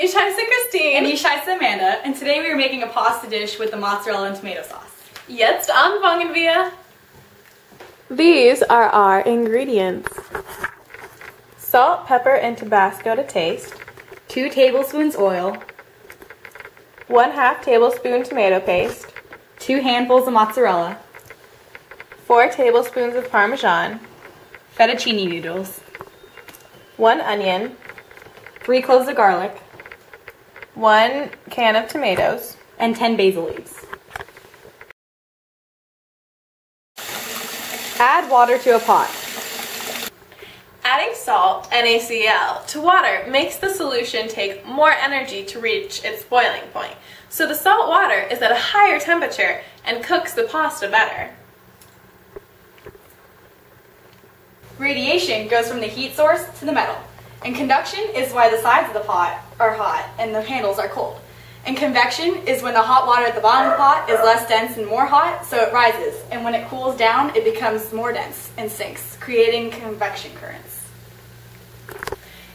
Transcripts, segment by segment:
Ich heiße Christine. And ich heiße Amanda, and today we are making a pasta dish with the mozzarella and tomato sauce. Jetzt anfangen wir. These are our ingredients. Salt, pepper, and Tabasco to taste. 2 tablespoons oil. 1/2 tablespoon tomato paste. 2 handfuls of mozzarella. 4 tablespoons of Parmesan. Fettuccine noodles. 1 onion. 3 cloves of garlic. 1 can of tomatoes. And 10 basil leaves. Add water to a pot. Adding salt, NaCl, to water makes the solution take more energy to reach its boiling point. So the salt water is at a higher temperature and cooks the pasta better. Radiation goes from the heat source to the metal. And conduction is why the sides of the pot are hot and the handles are cold. And convection is when the hot water at the bottom of the pot is less dense and more hot, so it rises. And when it cools down, it becomes more dense and sinks, creating convection currents.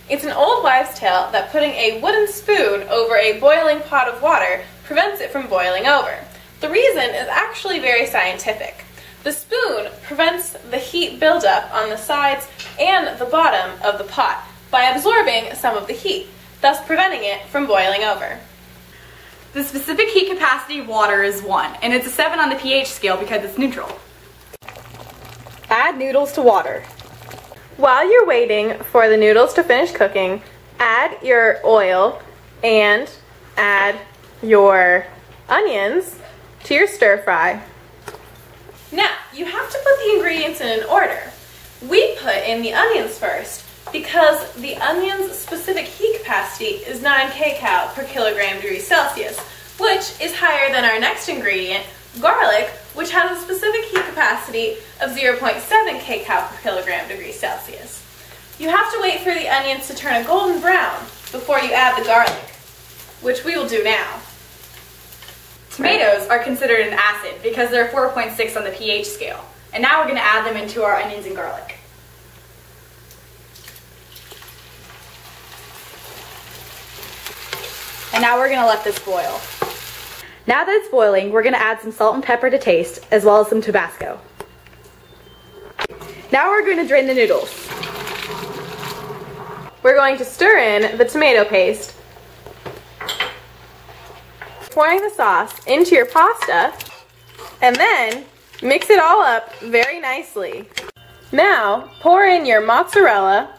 It's an old wives' tale that putting a wooden spoon over a boiling pot of water prevents it from boiling over. The reason is actually very scientific. The spoon prevents the heat buildup on the sides and the bottom of the pot by absorbing some of the heat, thus preventing it from boiling over. The specific heat capacity of water is 1, and it's a 7 on the pH scale because it's neutral. Add noodles to water. While you're waiting for the noodles to finish cooking, add your oil and add your onions to your stir fry. Now, you have to put the ingredients in an order. We put in the onions first because the onion's specific heat capacity is 9 kcal per kilogram degrees Celsius, which is higher than our next ingredient, garlic, which has a specific heat capacity of 0.7 kcal per kilogram degrees Celsius. You have to wait for the onions to turn a golden brown before you add the garlic, which we will do now. Tomatoes are considered an acid because they're 4.6 on the pH scale. And now we're going to add them into our onions and garlic. And now we're going to let this boil. Now that it's boiling, we're going to add some salt and pepper to taste, as well as some Tabasco. Now we're going to drain the noodles. We're going to stir in the tomato paste, pouring the sauce into your pasta, and then mix it all up very nicely. Now pour in your mozzarella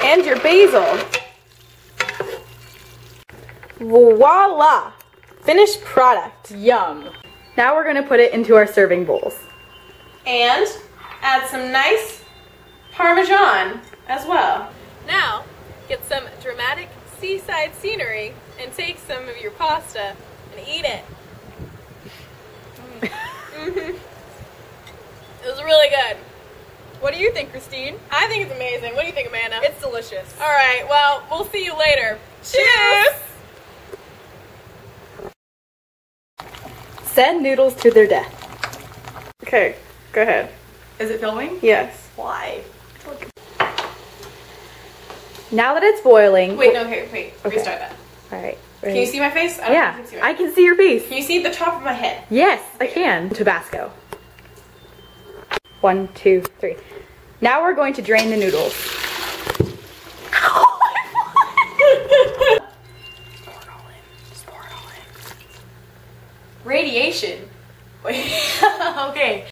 and your basil. Voila! Finished product. Yum! Now we're going to put it into our serving bowls. And add some nice Parmesan as well. Now, get some dramatic seaside scenery and take some of your pasta and eat it. It was really good. What do you think, Christine? I think it's amazing. What do you think, Amanda? It's delicious. All right, well, we'll see you later. Cheers! Send noodles to their death. Okay, go ahead. Is it filming? Yes. Why? Now that it's boiling... Wait, no, wait. Okay. Restart that. Alright. Can you see my face? I don't Yeah, think you can see my I can see your face. Can you see the top of my head? Yes, I can. Tabasco. 1, 2, 3. Now we're going to drain the noodles. Radiation. Wait. Okay.